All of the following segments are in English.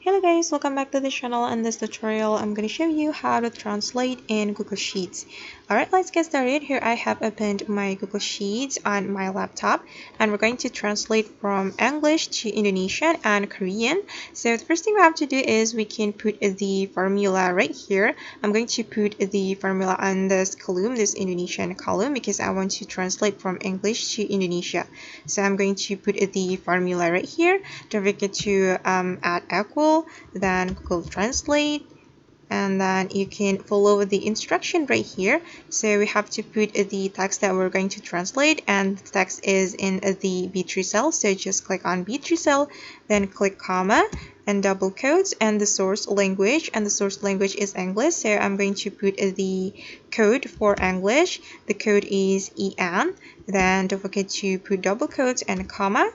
Hello guys, welcome back to the channel. In this tutorial, I'm going to show you how to translate in Google Sheets. Alright, let's get started. Here I have opened my Google Sheets on my laptop and we're going to translate from English to Indonesian and Korean. So the first thing we have to do is we can put the formula right here. I'm going to put the formula on this column, this Indonesian column, because I want to translate from English to Indonesia. So I'm going to put the formula right here. Don't forget to add equal, then Google Translate, and then you can follow the instruction right here. So we have to put the text that we're going to translate, and the text is in the B3 cell. So just click on B3 cell, then click comma and double quotes and the source language, and the source language is English. So I'm going to put the code for English. The code is EN. Then don't forget to put double quotes and comma.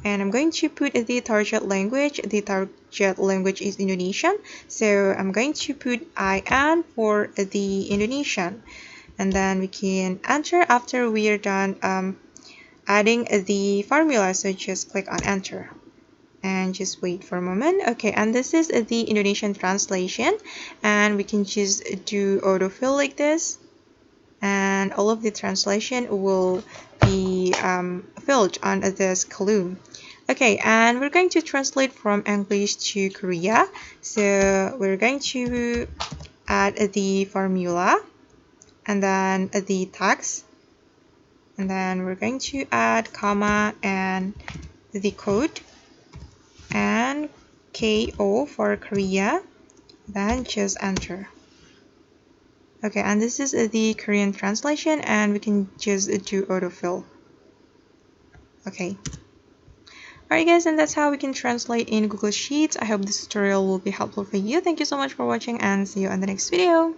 And I'm going to put the target language. The target language is Indonesian, so I'm going to put IN for the Indonesian, and then we can enter after we are done adding the formula. So just click on enter and just wait for a moment. Okay, and this is the Indonesian translation, and we can just do autofill like this, and all of the translation will be filled on this column. Okay, and we're going to translate from English to Korea. So we're going to add the formula and then the text, and then we're going to add comma and the code and KO for Korea, then just enter. Okay, and this is the Korean translation, and we can just do autofill. Okay. Alright guys, and that's how we can translate in Google Sheets. I hope this tutorial will be helpful for you. Thank you so much for watching and see you on the next video.